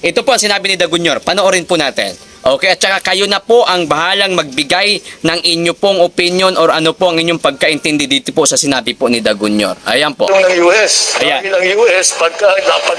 Ito po ang sinabi ni Dagunyor. Panoorin po natin. Okay, at saka kayo na po ang bahalang magbigay ng inyo pong opinion or ano po ang inyong pagkaintindi dito po sa sinabi po ni Dagunyor. Ayan po. Ng US. Ayan. Dahil ang US, pag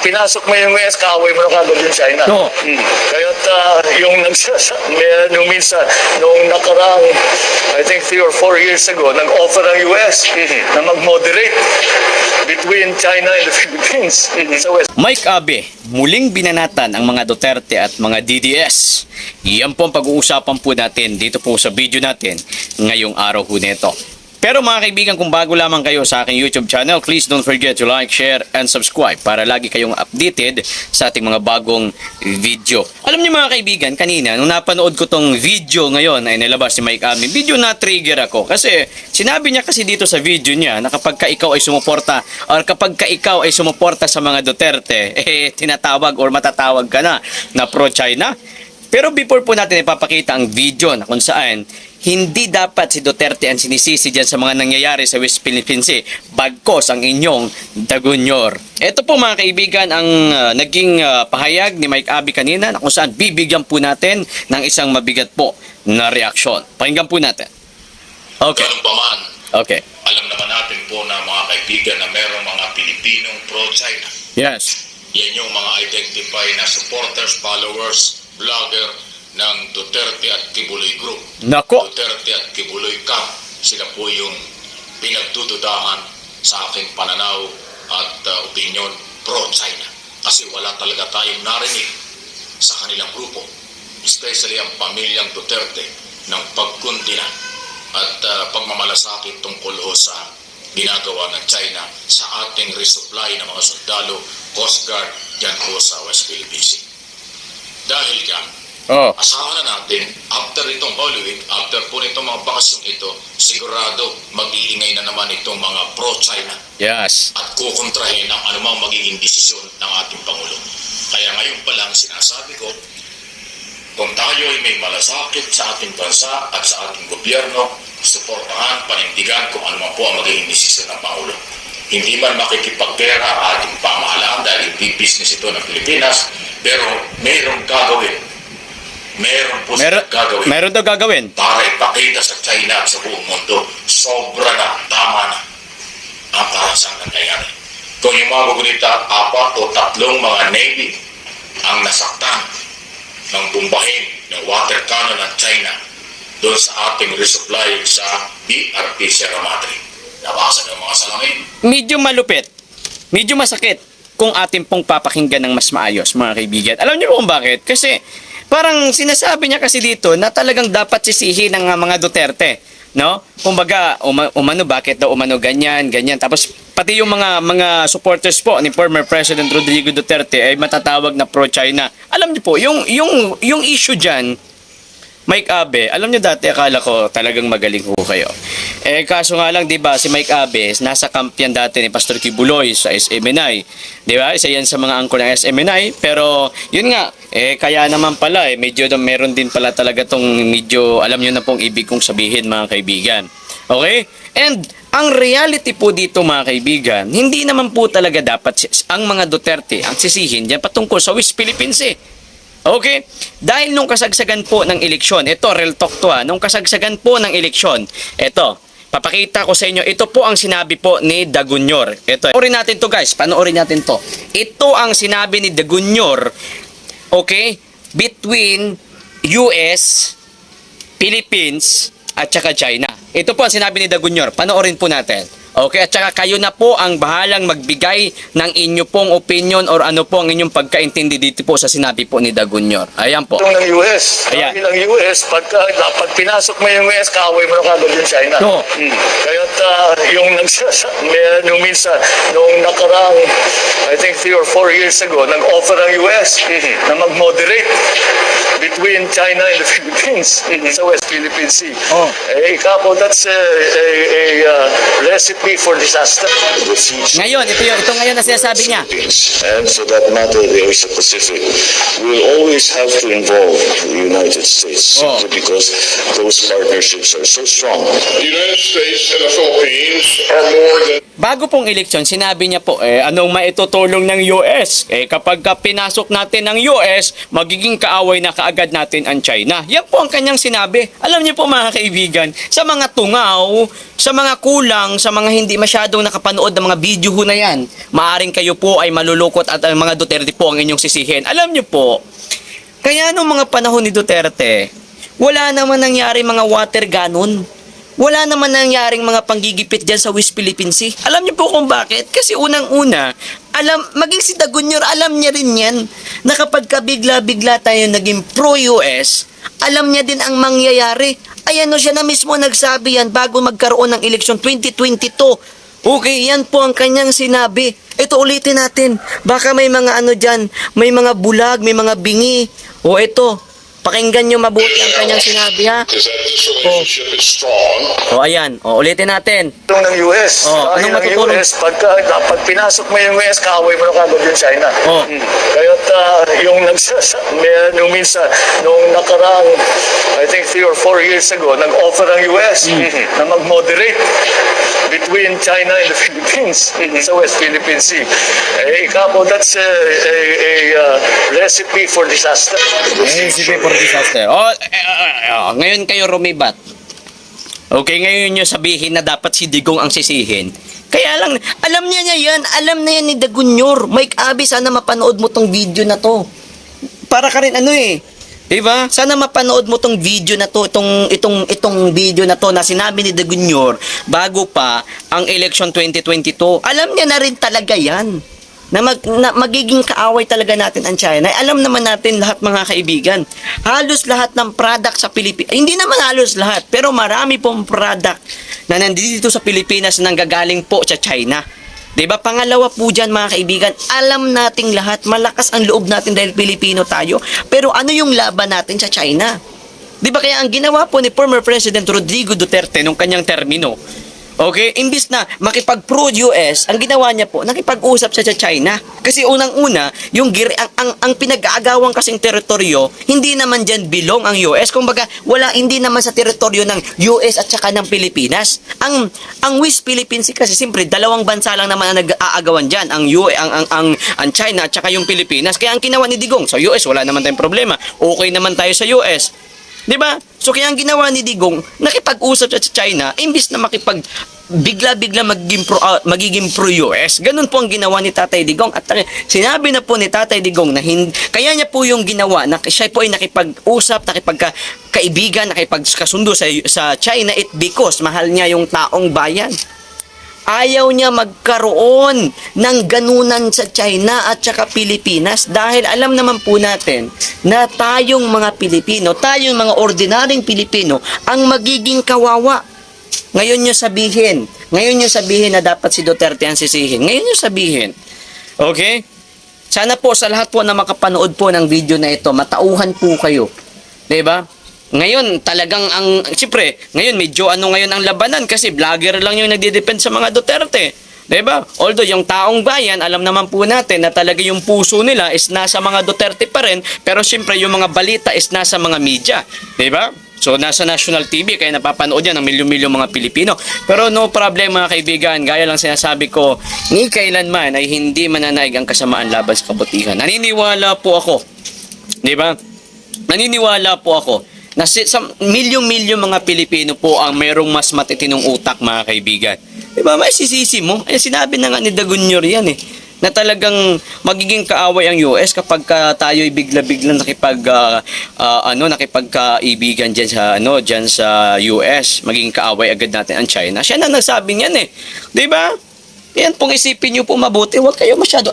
pinasok mo yung US, kaaway mo na kagad yung China. Oo. Kaya't yung nung minsan, nung nakarang, I think 3 or 4 years ago, nag-offer ang US na mag-moderate between China and the Philippines. Sa West. Mike Abe, muling binanatan ang mga Duterte at mga DDS. Iyan po ang pag-uusapan po natin dito po sa video natin ngayong araw po nito. Pero mga kaibigan, kung bago lamang kayo sa aking YouTube channel, please don't forget to like, share, and subscribe para lagi kayong updated sa ating mga bagong video. Alam niyo mga kaibigan, kanina nung napanood ko tong video ngayon ay nilabas ni Mike Abe, video na trigger ako kasi sinabi niya kasi dito sa video niya na kapag ka ikaw ay sumuporta or kapag ka ikaw ay sumuporta sa mga Duterte, tinatawag or matatawag ka na pro-China. Pero before po natin ipapakita ang video na kung saan hindi dapat si Duterte ang sinisisi dyan sa mga nangyayari sa West Philippines bagkos ang inyong Dagunyor. Ito po mga kaibigan ang naging pahayag ni Mike Abe kanina na kung saan bibigyan po natin ng isang mabigat po na reaksyon. Pakinggan po natin. Okay. Ganun pa man, Okay. alam naman natin po na mga kaibigan na merong mga Pilipinong pro-China. Yes. Yan yung mga identify na supporters, followers, vlogger ng Duterte at Kibuloy Group. Nako. Duterte at Kibuloy Camp, sila po yung pinagdududahan sa aking pananaw at opinion pro-China. Kasi wala talaga tayong narinig sa kanilang grupo, especially ang pamilyang Duterte ng pagkundina at pagmamalasakit tungkol sa ginagawa ng China sa ating resupply ng mga sundalo, Coast Guard, dyan po sa West Philippines. Dahil dyan, asahan na natin, after itong Holy Week, after po nitong mga bakasyong ito, sigurado mag-iingay na naman itong mga pro-China Yes. at kukontrahin ang anumang magiging desisyon ng ating Pangulo. Kaya ngayon pa lang sinasabi ko, kung tayo ay may malasakit sa ating bansa at sa ating gobyerno, suportahan, panindigan kung ano man po ang magiging desisyon ng Pangulo. Hindi man makikipaggera ang ating pamahalaan dahil hindi business ito ng Pilipinas, pero mayroong gagawin. Meron daw gagawin. Para ipakita sa China at sa buong mundo, sobra na, tama na ang karansang nangyayari. Kung yung mga gugunita, 4 o 3 mga Navy ang nasaktan ng bumbahin ng water cannon ng China doon sa ating resupply sa BRP Sierra Madre. Nabasa ng mga salamin. Medyo malupit. Medyo masakit kung atin pong papakinggan ng mas maayos, mga kaibigan. Alam niyo kung bakit? Kasi parang sinasabi niya kasi dito na talagang dapat sisihin ng mga Duterte, no? Kumbaga, umano bakit daw umano ganyan. Tapos pati yung mga supporters po ni former President Rodrigo Duterte ay matatawag na pro-China. Alam niyo po, yung issue diyan, Mike Abe, alam niyo dati akala ko talagang magaling ho kayo. Kaso nga lang, 'di ba, si Mike Abe nasa camp yan dati ni Pastor Kibuloy sa SMNI. 'Di ba? Isa yan sa mga angkor ng SMNI, pero yun nga, kaya naman pala medyo meron din pala talaga tong medyo alam niyo na pong ibig kong sabihin, mga kaibigan. Okay? And ang reality po dito, mga kaibigan, hindi naman po talaga dapat ang mga Duterte ang sisihin diyan patungkol sa West Philippines Okay? Dahil nung kasagsagan po ng eleksyon, ito, real talk to nung kasagsagan po ng eleksyon, ito, papakita ko sa inyo, ito po ang sinabi po ni Dagunyor. Ito, panoorin natin to guys, panoorin natin to. Ito ang sinabi ni Dagunyor, okay, between US, Philippines, at saka China. Ito po ang sinabi ni Dagunyor, panoorin po natin. Okay, at saka kayo na po ang bahalang magbigay ng inyo pong opinion or ano po ang inyong pagkaintindi dito po sa sinabi po ni Dagunyor. Ayan po. Ng US. Ayan. Dahil ang US, pag pinasok mo yung US, kaaway mo na kagad yung China. Oo. Kaya't nung minsan, nung nakarang, I think 3 or 4 years ago, nag-offer ang US na mag-moderate between China and the Philippines sa West Philippine Sea. Oh. Kapo, that's a recipe recipe for disaster. The future Ngayon, ito ngayon na sinasabi niya. and for that matter, the Asia Pacific will always have to involve the United States Oh. simply because those partnerships are so strong. The United States and the Philippines are more than Bago pong eleksyon, sinabi niya po, anong maitutulong ng US? Kapag pinasok natin ng US, magiging kaaway na kaagad natin ang China. Yan po ang kanyang sinabi. Alam niyo po mga kaibigan, sa mga tungaw, sa mga kulang, sa mga hindi masyadong nakapanood ng mga video ho na yan, maaring kayo po ay malulukot at ang mga Duterte po ang inyong sisihin. Alam niyo po, kaya nung mga panahon ni Duterte, wala naman nangyari mga water cannon. Wala naman nangyaring mga panggigipit dyan sa West Philippine Sea. Alam niyo po kung bakit? Kasi unang-una, maging si Dagunyor, alam niya rin yan, na kapag bigla-bigla tayo naging pro-US, alam niya din ang mangyayari. Ayan o, siya na mismo nagsabi yan bago magkaroon ng eleksyon 2022. Okay, yan po ang kanyang sinabi. Ito ulitin natin. Baka may mga dyan, may mga bulag, may mga bingi. O ito, pakinggan nyo mabuti ang kanyang sinabi ha. is that this relationship is strong. O ayan, ulitin natin. Itong ng US. Oh, Dahil anong ng matutulong? US, pag pinasok mo yung US, kaaway mo na kagad yung China. Oh. Kaya yung minsan, nung nakarang, I think 3 or 4 years ago, nag-offer ang US na mag-moderate between China and the Philippines sa West Philippine Sea. Ikapo, that's a recipe for disaster. Recipe for disaster. Ngayon kayo rumibat. Okay, ngayon nyo sabihin na dapat si Digong ang sisihin. Kaya lang, alam niya yan. Alam na yan ni Dagunyor. Mike Abi, sana mapanood mo tong video na to. Para ka rin diba? Sana mapanood mo tong video na to, itong video na to na sinabi ni Dagunyor bago pa ang election 2022. Alam niya na rin talaga yan. Na magiging kaaway talaga natin ang China. Alam naman natin lahat mga kaibigan. Halos lahat ng product sa Pilipinas, hindi naman halos lahat, pero marami pong product na nandito sa Pilipinas na nanggagaling po sa China. 'Di ba? Pangalawa po diyan mga kaibigan, alam nating lahat, malakas ang loob natin dahil Pilipino tayo. Pero ano yung laban natin sa China? 'Di ba kaya ang ginawa po ni former President Rodrigo Duterte nung kanyang termino, okay, imbis na makipag-pro-US, ang ginawa niya po, nakipag-usap siya sa China. Kasi unang-una, ang pinag-aagawan kasing teritoryo, hindi naman dyan bilong ang US. Kumbaga, hindi naman sa teritoryo ng US at saka ng Pilipinas. Ang West Philippine Sea kasi, siyempre, dalawang bansa lang naman ang nag-aagawan dyan, ang China at saka yung Pilipinas. Kaya ang ginawa ni Digong, sa US, wala naman tayong problema. Okay naman tayo sa US. 'Di ba? So kaya ang ginawa ni Digong, nakipag-usap siya sa China imbis na bigla-bigla magiging pro-US. Ganun po ang ginawa ni Tatay Digong at sinabi na po ni Tatay Digong na kaya niya po yung ginawa na siya po ay nakipag-usap, nakipagkaibigan, nakipagkasundo sa China because mahal niya yung taong bayan. Ayaw niya magkaroon ng ganunan sa China at saka Pilipinas dahil alam naman po natin na tayong mga Pilipino, tayong mga ordinaryong Pilipino ang magiging kawawa. Ngayon nyo sabihin na dapat si Duterte ang sisihin. Ngayon nyo sabihin. Okay? Sana po sa lahat po na makapanood po ng video na ito, matauhan po kayo. 'Di ba? Ngayon, talagang siyempre, ngayon medyo ngayon ang labanan kasi vlogger lang yung nagdidepend sa mga Duterte. 'Di ba? Although yung taong bayan, alam naman po natin na talaga yung puso nila is nasa mga Duterte pa rin, pero siyempre yung mga balita is nasa mga media. 'Di ba? So, nasa national TV, kaya napapanood yan ng milyon-milyon mga Pilipino. Pero no problem mga kaibigan, gaya lang sinasabi ko, ni kailanman ay hindi mananaig ang kasamaan laban sa kabutihan. Naniniwala po ako, 'di ba? Naniniwala po ako na sa milyong-milyong mga Pilipino po ang mayroong mas matitinong utak mga kaibigan. Diba? May sisisi mo. Sinabi na nga ni Dagunyor yan na talagang magiging kaaway ang US kapag tayo'y bigla-biglang nakipagkaibigan diyan sa US, magiging kaaway agad natin ang China. Siya na nagsabi niyan 'Di ba? Yan pong isipin niyo po mabuti. Huwag kayo masyado,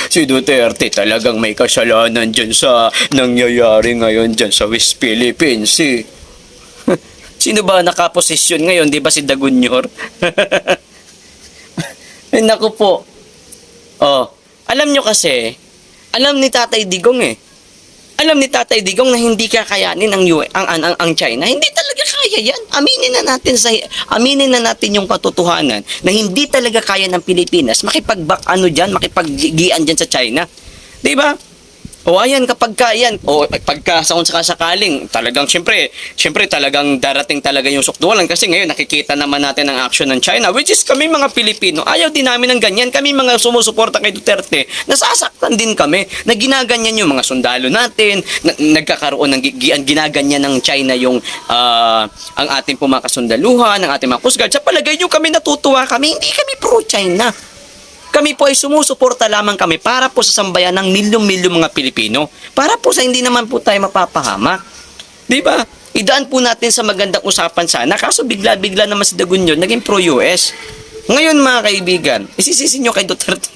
si Duterte talagang may kasalanan dyan sa nangyayari ngayon dyan sa West Philippines. Sino ba nakaposisyon ngayon? Di ba si Dagunyor? Naku po. Alam nyo kasi, alam ni Tatay Digong Alam ni Tatay Digong na hindi kakayanin ang China. Hindi talaga kaya yan. Aminin na natin yung katotohanan na hindi talaga kaya ng Pilipinas makipaggian diyan sa China. 'Di ba? O ayan, kapag yan, o pagka sakaling, talagang syempre talagang darating talaga yung sukdulan kasi ngayon nakikita naman natin ang action ng China, which is kami mga Pilipino, ayaw din namin ng ganyan. Kami mga sumusuporta kay Duterte, nasasaktan din kami na ginaganyan yung mga sundalo natin, nagkakaroon ng ginaganyan ng China yung ang ating pumakasundaluhan, ang ating mga Coast Guard. Sa palagay nyo kami natutuwa kami, hindi kami pro-China. Kami po ay sumusuporta lamang kami para po sa sambayan ng milyong-milyong mga Pilipino. Para po sa hindi naman po tayo mapapahamak. Di ba? Idaan po natin sa magandang usapan sana. Kaso bigla-bigla naman si Dagunyon naging pro-US. Ngayon mga kaibigan, isisisi nyo kay Duterte.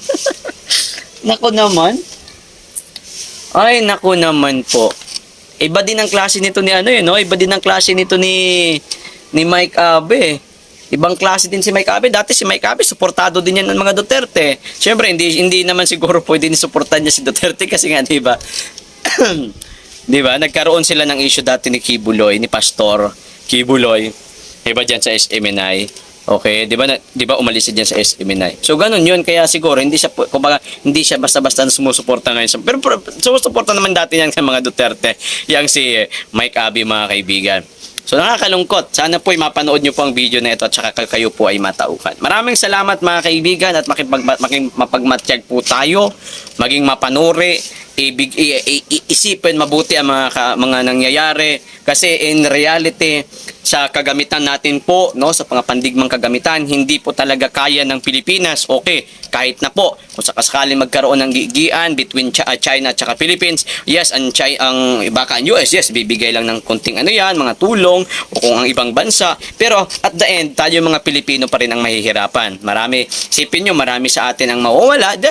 Nako naman. Ay, nako naman po. Iba din ang klase nito ni Iba din ang klase nito ni Mike Abe. Ibang klase din si Mike Abe. Dati si Mike Abe, suportado din yan ng mga Duterte. Siyempre, hindi naman siguro pwede suportahan niya si Duterte kasi nga, di ba? Di ba? Nagkaroon sila ng issue dati ni Kibuloy, ni Pastor Kibuloy. Iba dyan sa SMNI. Okay, di ba umalis diyan sa SMNI. So ganun 'yun, kaya siguro hindi siya basta-basta sumusuporta ngayon. Pero sumusuporta naman dati yan sa mga Duterte, yang si Mike Abe, mga kaibigan. So nakakalungkot. Sana po ay mapanood nyo po ang video na ito at saka kayo po ay matauhan. Maraming salamat mga kaibigan at mapagmatyag po tayo, maging mapanuri, isipin mabuti ang mga nangyayari kasi in reality sa kagamitan natin po, no, sa mga pandigmang kagamitan, hindi po talaga kaya ng Pilipinas. Okay, kahit na po kung sakasakali magkaroon ng gigian between China at saka Philippines, yes, baka ang US, yes, bibigay lang ng konting mga tulong o kung ang ibang bansa, pero at the end, tayo mga Pilipino pa rin ang mahihirapan. Isipin nyo, marami sa atin ang mawawala.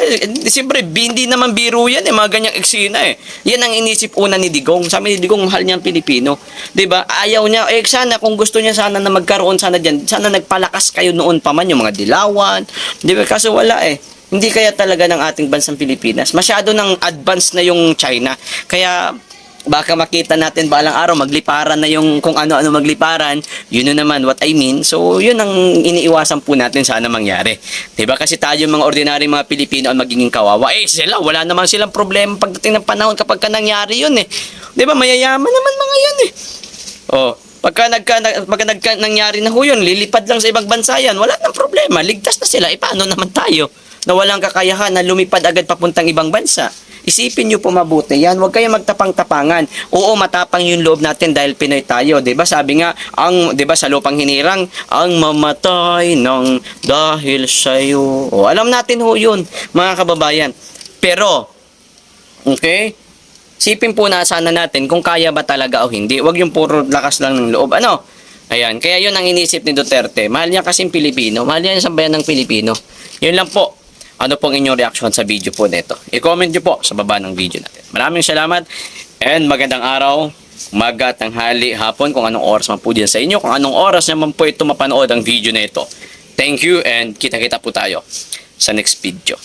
Siyempre, hindi naman biro yan, mga ganyang eksena Yan ang inisip una ni Digong. Sabi ni Digong, mahal niya ang Pilipino. 'Di ba? Ayaw niya, sana kung gusto niya sana na magkaroon sana diyan, sana nagpalakas kayo noon pa man yung mga dilawan. 'Di ba? Kaso wala Hindi kaya talaga ng ating bansang Pilipinas. Masyado nang advanced na yung China. Kaya baka makita natin balang araw magliparan na yung kung ano-ano magliparan. Yun na naman what I mean. So, yun ang iniiwasan po natin sana mangyari. 'Di ba? Kasi tayo mga ordinaryong mga Pilipino ang magiging kawawa. Sila, wala naman silang problema pagdating ng panahon kapag nangyari yun 'Di ba? Mayayaman naman mga yan Pagka nangyari na yun, lilipad lang sa ibang bansa yan, wala nang problema, ligtas na sila. Paano naman tayo na walang kakayahan na lumipad agad papuntang ibang bansa? Isipin nyo po mabuti yan, huwag kayo magtapang-tapangan. Oo, matapang yung loob natin dahil Pinoy tayo, 'di ba? Sabi nga, 'di ba sa lupang hinirang, ang mamatay ng dahil sa'yo. Alam natin yun, mga kababayan. Pero, okay? Sipin po na sana natin kung kaya ba talaga o hindi. Huwag yung puro lakas lang ng loob. Ayan, kaya yun ang inisip ni Duterte. Mahal niya kasing Pilipino. Mahal niya yung sambayan ng Pilipino. Yun lang po. Ano pong inyong reaction sa video po nito? I-comment nyo po sa baba ng video natin. Maraming salamat and magandang araw, umaga, tanghali, hapon, kung anong oras man po dyan sa inyo. Kung anong oras naman po ito mapanood ang video na ito. Thank you and kita-kita po tayo sa next video.